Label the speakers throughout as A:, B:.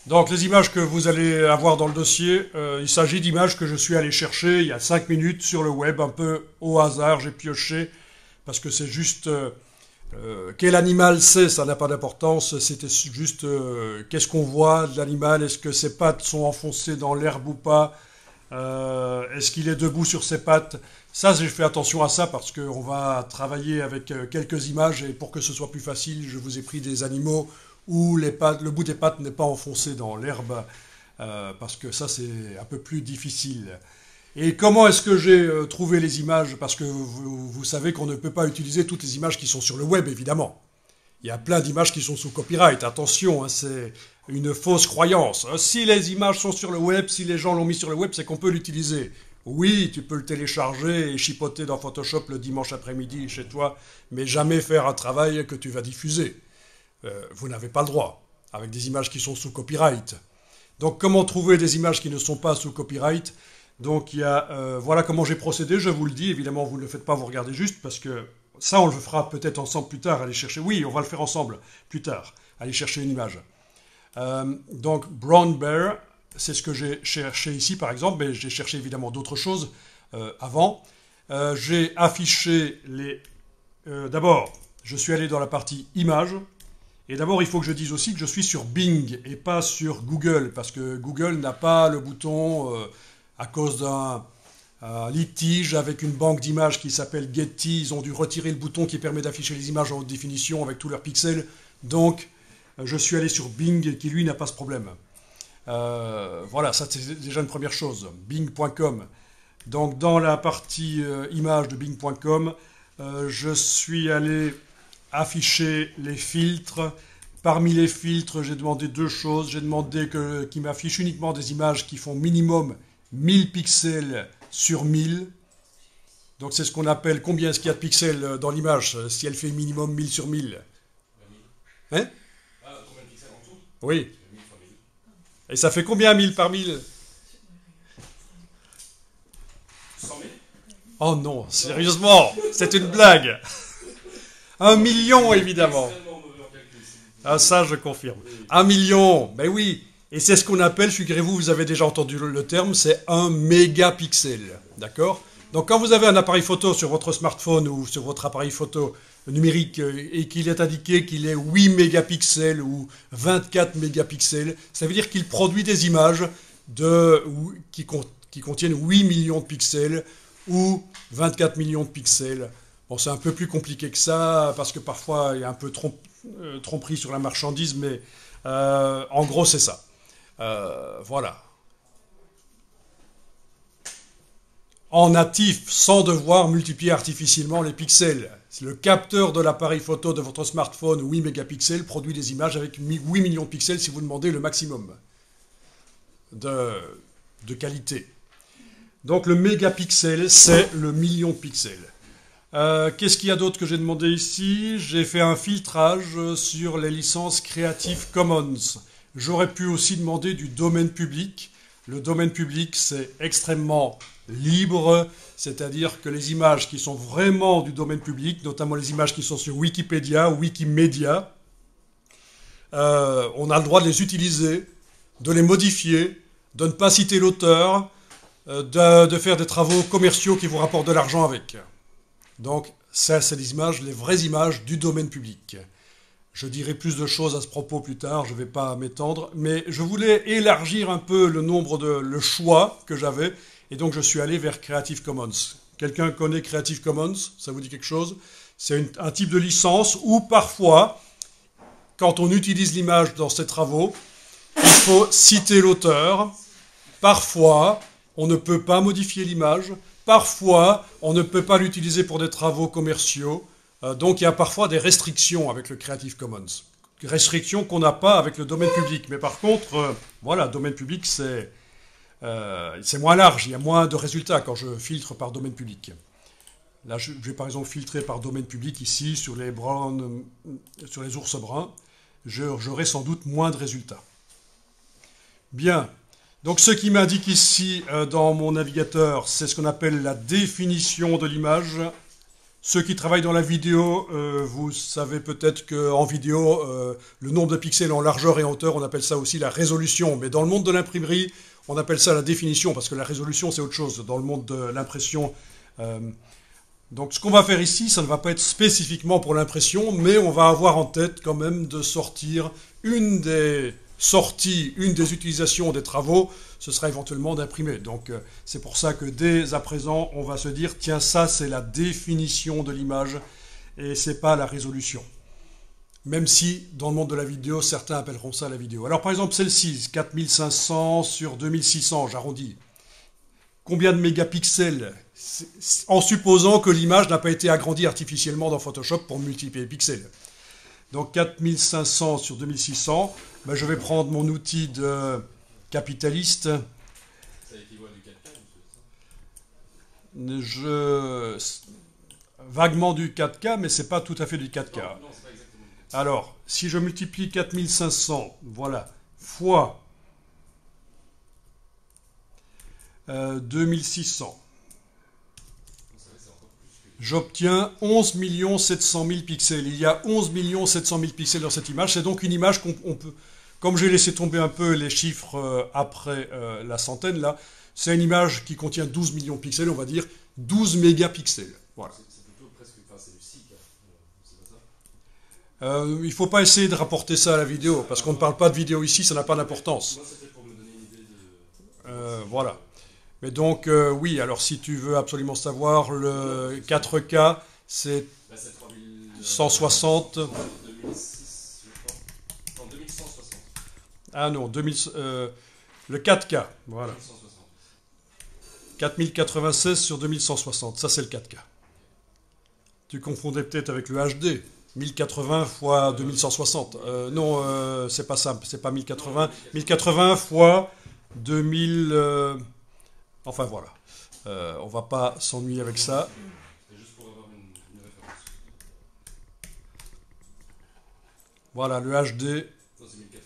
A: Donc les images que vous allez avoir dans le dossier, il s'agit d'images que je suis allé chercher il y a 5 minutes sur le web, un peu au hasard, j'ai pioché, parce que c'est juste... quel animal c'est, ça n'a pas d'importance, c'était juste qu'est-ce qu'on voit de l'animal, est-ce que ses pattes sont enfoncées dans l'herbe ou pas, est-ce qu'il est debout sur ses pattes. Ça, j'ai fait attention à ça parce qu'on va travailler avec quelques images et pour que ce soit plus facile, je vous ai pris des animaux où le bout des pattes n'est pas enfoncé dans l'herbe, parce que ça c'est un peu plus difficile. Et comment est-ce que j'ai trouvé les images? Parce que vous savez qu'on ne peut pas utiliser toutes les images qui sont sur le web, évidemment. Il y a plein d'images qui sont sous copyright, attention, hein, c'est une fausse croyance. Si les images sont sur le web, si les gens l'ont mis sur le web, c'est qu'on peut l'utiliser. Oui, tu peux le télécharger et chipoter dans Photoshop le dimanche après-midi chez toi, mais jamais faire un travail que tu vas diffuser. Vous n'avez pas le droit, avec des images qui sont sous copyright. Donc comment trouver des images qui ne sont pas sous copyright? Donc il y a, voilà comment j'ai procédé, je vous le dis, évidemment vous ne le faites pas, vous regardez juste, parce que ça on le fera peut-être ensemble plus tard, aller chercher, oui on va le faire ensemble plus tard, aller chercher une image. Donc Brown Bear, c'est ce que j'ai cherché ici par exemple, mais j'ai cherché évidemment d'autres choses avant. J'ai affiché les... d'abord, je suis allé dans la partie images. Et d'abord, il faut que je dise aussi que je suis sur Bing et pas sur Google, parce que Google n'a pas le bouton à cause d'un litige avec une banque d'images qui s'appelle Getty. Ils ont dû retirer le bouton qui permet d'afficher les images en haute définition avec tous leurs pixels. Donc, je suis allé sur Bing qui, lui, n'a pas ce problème. Voilà, ça c'est déjà une première chose. Bing.com. Donc, dans la partie images de Bing.com, je suis allé afficher les filtres. Parmi les filtres, j'ai demandé deux choses. J'ai demandé qu'il m'affiche uniquement des images qui font minimum 1000 pixels sur 1000. Donc c'est ce qu'on appelle combien est-ce qu'il y a de pixels dans l'image si elle fait minimum 1000 sur 1000. Hein?
B: Combien de pixels en tout?
A: Oui.
B: 1000 fois 1000.
A: Et ça fait combien 1000 par 1000?
B: 100 000?
A: Oh non, sérieusement, c'est une blague. 1 million évidemment.
B: Extrêmement mauvais en calcul, s'il vous plaît.
A: Ah ça je confirme. 1 million, ben oui. Et c'est ce qu'on appelle, figurez-vous, vous avez déjà entendu le terme, c'est un mégapixel. D'accord? Donc quand vous avez un appareil photo sur votre smartphone ou sur votre appareil photo numérique et qu'il est indiqué qu'il est 8 mégapixels ou 24 mégapixels, ça veut dire qu'il produit des images qui contiennent 8 millions de pixels ou 24 millions de pixels. Bon, c'est un peu plus compliqué que ça, parce que parfois il y a un peu tromperie sur la marchandise, mais en gros c'est ça. Voilà. En natif, sans devoir multiplier artificiellement les pixels. Le capteur de l'appareil photo de votre smartphone 8 mégapixels produit des images avec 8 millions de pixels si vous demandez le maximum de qualité. Donc le mégapixel, c'est le million de pixels. Qu'est-ce qu'il y a d'autre que j'ai demandé ici? J'ai fait un filtrage sur les licences Creative Commons. J'aurais pu aussi demander du domaine public. Le domaine public, c'est extrêmement libre, c'est-à-dire que les images qui sont vraiment du domaine public, notamment les images qui sont sur Wikipédia, Wikimedia, on a le droit de les utiliser, de les modifier, de ne pas citer l'auteur, de faire des travaux commerciaux qui vous rapportent de l'argent avec. Donc, ça, c'est les images, les vraies images du domaine public. Je dirai plus de choses à ce propos plus tard, je ne vais pas m'étendre, mais je voulais élargir un peu le choix que j'avais, et donc je suis allé vers Creative Commons. Quelqu'un connaît Creative Commons? Ça vous dit quelque chose? C'est un type de licence où parfois, quand on utilise l'image dans ses travaux, il faut citer l'auteur. Parfois, on ne peut pas modifier l'image. Parfois, on ne peut pas l'utiliser pour des travaux commerciaux. Donc il y a parfois des restrictions avec le Creative Commons. Restrictions qu'on n'a pas avec le domaine public. Mais par contre, voilà, domaine public, c'est moins large. Il y a moins de résultats quand je filtre par domaine public. Là, je vais par exemple filtrer par domaine public ici, sur les ours bruns. J'aurai sans doute moins de résultats. Bien. Donc ce qui m'indique ici dans mon navigateur, c'est ce qu'on appelle la définition de l'image. Ceux qui travaillent dans la vidéo, vous savez peut-être qu'en vidéo, le nombre de pixels en largeur et en hauteur, on appelle ça aussi la résolution. Mais dans le monde de l'imprimerie, on appelle ça la définition, parce que la résolution, c'est autre chose. Dans le monde de l'impression, donc ce qu'on va faire ici, ça ne va pas être spécifiquement pour l'impression, mais on va avoir en tête quand même de sortir une des sorties, une des utilisations des travaux, ce sera éventuellement d'imprimer. Donc c'est pour ça que dès à présent, on va se dire, tiens, ça c'est la définition de l'image et c'est pas la résolution. Même si, dans le monde de la vidéo, certains appelleront ça la vidéo. Alors par exemple, celle-ci, 4500 sur 2600, j'arrondis. Combien de mégapixels? En supposant que l'image n'a pas été agrandie artificiellement dans Photoshop pour multiplier les pixels. Donc 4500 sur 2600, ben, je vais prendre mon outil de capitaliste.
B: Ça équivaut à du 4K
A: Vaguement du 4K, mais c'est pas tout à fait du 4K.
B: Non, c'est pas exactement du 4K.
A: Alors, si je multiplie 4500, voilà, fois 2600, j'obtiens 11 700 000 pixels. Il y a 11 700 000 pixels dans cette image. C'est donc une image qu'on peut... Comme j'ai laissé tomber un peu les chiffres après la centaine, là, c'est une image qui contient 12 millions de pixels, on va dire 12 mégapixels. Voilà.
B: C'est plutôt presque... Enfin, c'est du SICK, c'est pas ça?
A: Il ne faut pas essayer de rapporter ça à la vidéo, parce qu'on ne parle pas de vidéo ici, ça n'a pas d'importance.
B: Moi, c'était pour me donner une idée de...
A: Voilà. Mais donc, oui, alors si tu veux absolument savoir, le 4K, c'est
B: Là, c'est
A: 160.
B: 2006, je crois. Non, 2160.
A: Ah non, le 4K, voilà.
B: 2160.
A: 4096 sur 2160, ça c'est le 4K. Tu confondais peut-être avec le HD, 1080 fois 2160. Non, c'est pas ça, c'est pas 1080. 1080 fois 2000... enfin voilà, on va pas s'ennuyer avec ça.
B: C'est juste pour avoir une référence.
A: Voilà, le HD,
B: Non, c'est 1080.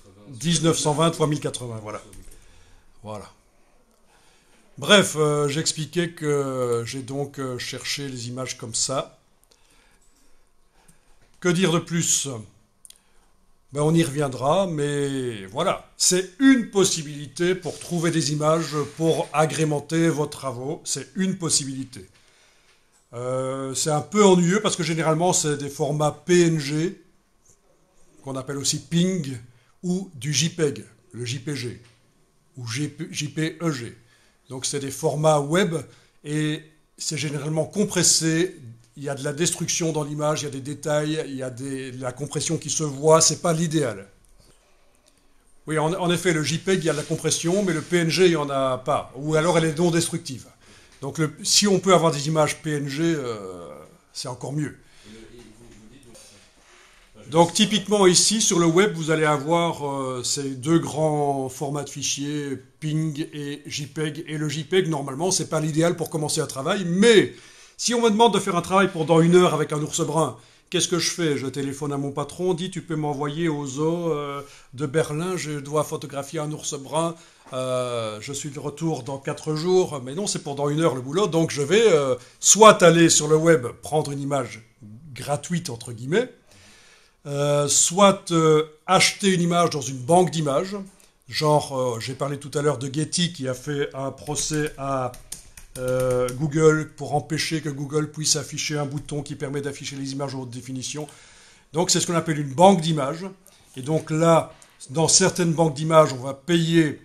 A: 1920 fois 1080, voilà. Voilà. Bref, j'expliquais que j'ai donc cherché les images comme ça. Que dire de plus? Ben, on y reviendra, mais voilà. C'est une possibilité pour trouver des images, pour agrémenter vos travaux. C'est une possibilité. C'est un peu ennuyeux parce que généralement, c'est des formats PNG, qu'on appelle aussi PNG, ou du JPEG, le JPG, ou JPEG. Donc c'est des formats web et c'est généralement compressé. Il y a de la destruction dans l'image, il y a des détails, il y a de la compression qui se voit, c'est pas l'idéal. Oui, en effet, le JPEG, il y a de la compression, mais le PNG, il n'y en a pas. Ou alors elle est non destructive. Donc si on peut avoir des images PNG, c'est encore mieux. Donc typiquement ici, sur le web, vous allez avoir ces deux grands formats de fichiers, PNG et JPEG. Et le JPEG, normalement, c'est pas l'idéal pour commencer un travail, mais si on me demande de faire un travail pendant 1 heure avec un ours brun, qu'est-ce que je fais? Je téléphone à mon patron, dit tu peux m'envoyer au zoo de Berlin, je dois photographier un ours brun, je suis de retour dans 4 jours, mais non, c'est pendant 1 heure le boulot, donc je vais soit aller sur le web prendre une image gratuite, entre guillemets, soit acheter une image dans une banque d'images, genre, j'ai parlé tout à l'heure de Getty qui a fait un procès à Google pour empêcher que Google puisse afficher un bouton qui permet d'afficher les images en haute définition. Donc c'est ce qu'on appelle une banque d'images. Et donc là, dans certaines banques d'images, on va payer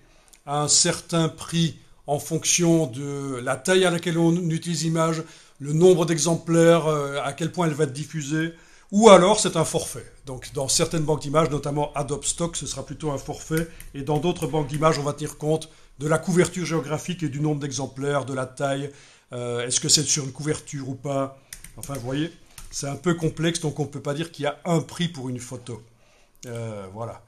A: un certain prix en fonction de la taille à laquelle on utilise l'image, le nombre d'exemplaires, à quel point elle va être diffusée, ou alors c'est un forfait. Donc dans certaines banques d'images, notamment Adobe Stock, ce sera plutôt un forfait, et dans d'autres banques d'images, on va tenir compte de la couverture géographique et du nombre d'exemplaires, de la taille, est-ce que c'est sur une couverture ou pas, enfin vous voyez, c'est un peu complexe, donc on ne peut pas dire qu'il y a un prix pour une photo. Voilà.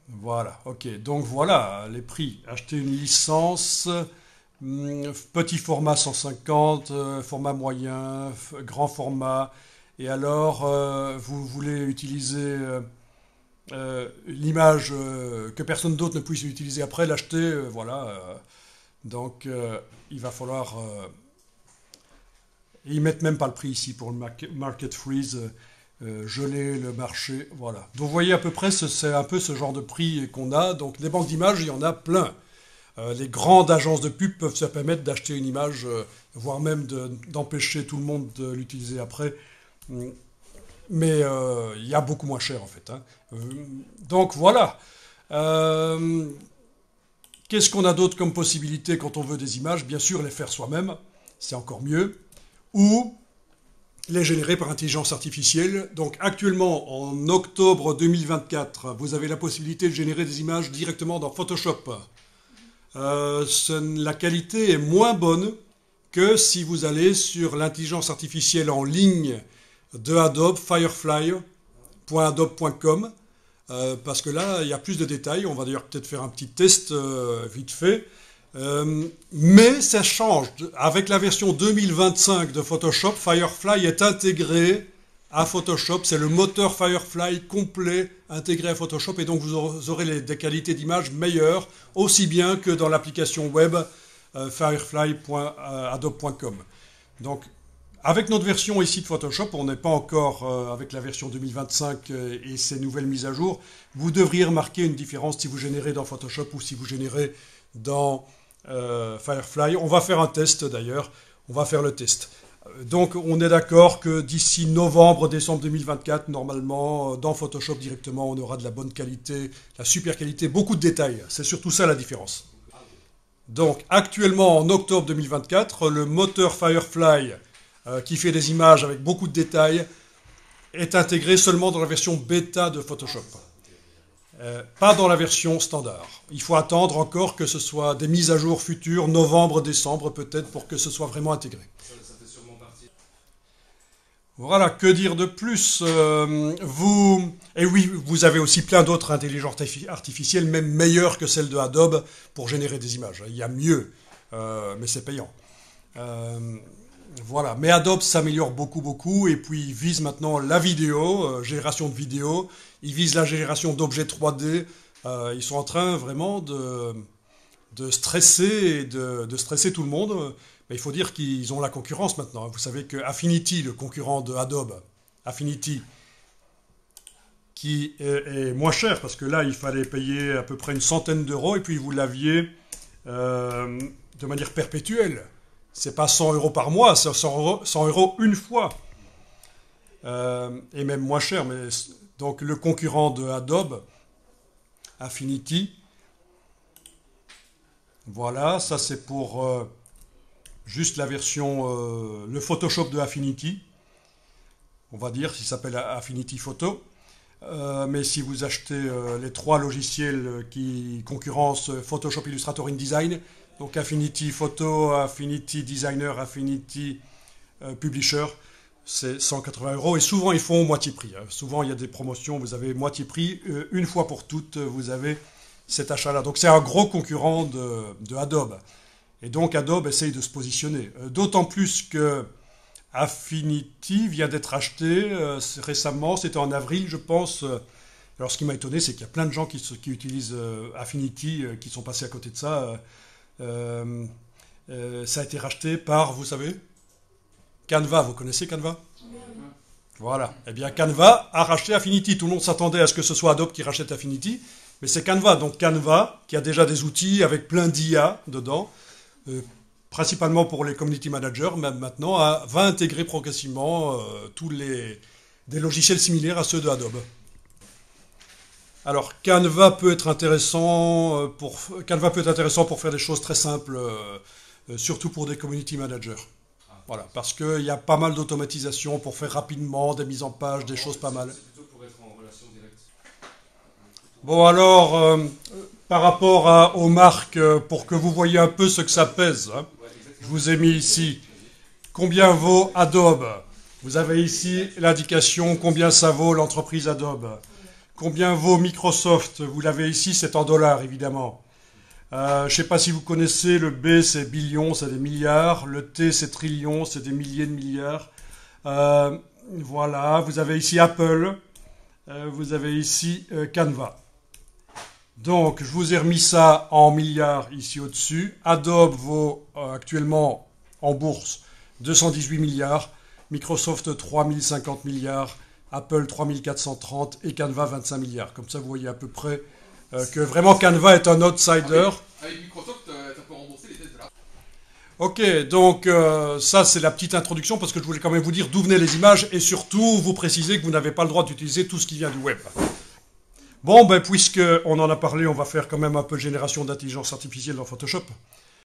A: Voilà, ok. Donc voilà les prix. Acheter une licence, petit format 150, format moyen, grand format. Et alors, vous voulez utiliser l'image que personne d'autre ne puisse utiliser après, l'acheter, voilà. Donc il va falloir Et ils mettent même pas le prix ici pour le market freeze, geler le marché, voilà. Donc vous voyez à peu près, c'est un peu ce genre de prix qu'on a. Donc des banques d'images, il y en a plein. Les grandes agences de pub peuvent se permettre d'acheter une image, voire même d'empêcher tout le monde de l'utiliser après. Mais il y a beaucoup moins cher en fait. Hein. Donc voilà. Qu'est-ce qu'on a d'autre comme possibilité quand on veut des images? Bien sûr, les faire soi-même, c'est encore mieux. Ou les générer par intelligence artificielle. Donc actuellement, en octobre 2024, vous avez la possibilité de générer des images directement dans Photoshop. La qualité est moins bonne que si vous allez sur l'intelligence artificielle en ligne de Adobe, firefly.adobe.com, parce que là, il y a plus de détails. On va d'ailleurs peut-être faire un petit test vite fait. Mais ça change. Avec la version 2025 de Photoshop, Firefly est intégré à Photoshop. C'est le moteur Firefly complet intégré à Photoshop. Et donc, vous aurez des qualités d'image meilleures, aussi bien que dans l'application web firefly.adobe.com. Donc, avec notre version ici de Photoshop, on n'est pas encore avec la version 2025 et ses nouvelles mises à jour. Vous devriez remarquer une différence si vous générez dans Photoshop ou si vous générez dans Firefly. On va faire un test d'ailleurs. On va faire le test. Donc on est d'accord que d'ici novembre, décembre 2024, normalement, dans Photoshop directement, on aura de la bonne qualité, la super qualité, beaucoup de détails. C'est surtout ça la différence. Donc actuellement, en octobre 2024, le moteur Firefly qui fait des images avec beaucoup de détails est intégré seulement dans la version bêta de Photoshop. Pas dans la version standard. Il faut attendre encore que ce soit des mises à jour futures, novembre, décembre peut-être, pour que ce soit vraiment intégré.
B: Ça fait sûrement partie.
A: Voilà, que dire de plus Et oui, vous avez aussi plein d'autres intelligences artificielles, même meilleures que celles de Adobe, pour générer des images. Il y a mieux, mais c'est payant. Voilà, mais Adobe s'améliore beaucoup, et puis il vise maintenant la vidéo, génération de vidéo, il vise la génération d'objets 3D, ils sont en train vraiment de stresser et de stresser tout le monde, mais il faut dire qu'ils ont la concurrence maintenant. Vous savez que Affinity, le concurrent de Adobe, Affinity, qui est moins cher, parce que là il fallait payer à peu près une centaine d'euros, et puis vous l'aviez de manière perpétuelle. C'est pas 100 euros par mois, c'est 100 euros une fois. Et même moins cher. Mais, donc le concurrent de Adobe, Affinity. Voilà, ça c'est pour juste la version, le Photoshop de Affinity. On va dire, il s'appelle Affinity Photo. Mais si vous achetez les trois logiciels qui concurrencent Photoshop, Illustrator, InDesign, donc Affinity Photo, Affinity Designer, Affinity Publisher, c'est 180 euros. Et souvent, ils font moitié prix. Hein. Souvent, il y a des promotions, vous avez moitié prix. Une fois pour toutes, vous avez cet achat-là. Donc, c'est un gros concurrent de Adobe. Et donc, Adobe essaye de se positionner. D'autant plus que Affinity vient d'être acheté récemment. C'était en avril, je pense. Alors, ce qui m'a étonné, c'est qu'il y a plein de gens qui utilisent Affinity, qui sont passés à côté de ça. Ça a été racheté par, vous savez, Canva. Vous connaissez Canva? Voilà. Eh bien, Canva a racheté Affinity. Tout le monde s'attendait à ce que ce soit Adobe qui rachète Affinity, mais c'est Canva. Donc Canva, qui a déjà des outils avec plein d'IA dedans, principalement pour les community managers, même maintenant, va intégrer progressivement des logiciels similaires à ceux de Adobe. Alors, Canva peut être intéressant pour faire des choses très simples, surtout pour des community managers. Voilà, parce qu'il y a pas mal d'automatisation pour faire rapidement des mises en page, des choses pas mal.
B: C'est plutôt pour être en relation directe.
A: Bon, alors, par rapport aux marques, pour que vous voyez un peu ce que ça pèse, hein, je vous ai mis ici combien vaut Adobe. Vous avez ici l'indication combien ça vaut l'entreprise Adobe. Combien vaut Microsoft? Vous l'avez ici, c'est en dollars, évidemment. Je ne sais pas si vous connaissez, le B, c'est billion, c'est des milliards. Le T, c'est trillion, c'est des milliers de milliards. Voilà, vous avez ici Apple. Vous avez ici Canva. Donc, je vous ai remis ça en milliards ici au-dessus. Adobe vaut actuellement en bourse 218 milliards, Microsoft 3050 milliards, Apple 3430 et Canva 25 milliards. Comme ça, vous voyez à peu près que vraiment Canva est un outsider.
B: Avec Microsoft, tu peux rembourser les dettes de là.
A: Ok, donc ça c'est la petite introduction parce que je voulais quand même vous dire d'où venaient les images et surtout vous préciser que vous n'avez pas le droit d'utiliser tout ce qui vient du web. Bon, ben puisqu'on en a parlé, on va faire quand même un peu de génération d'intelligence artificielle dans Photoshop.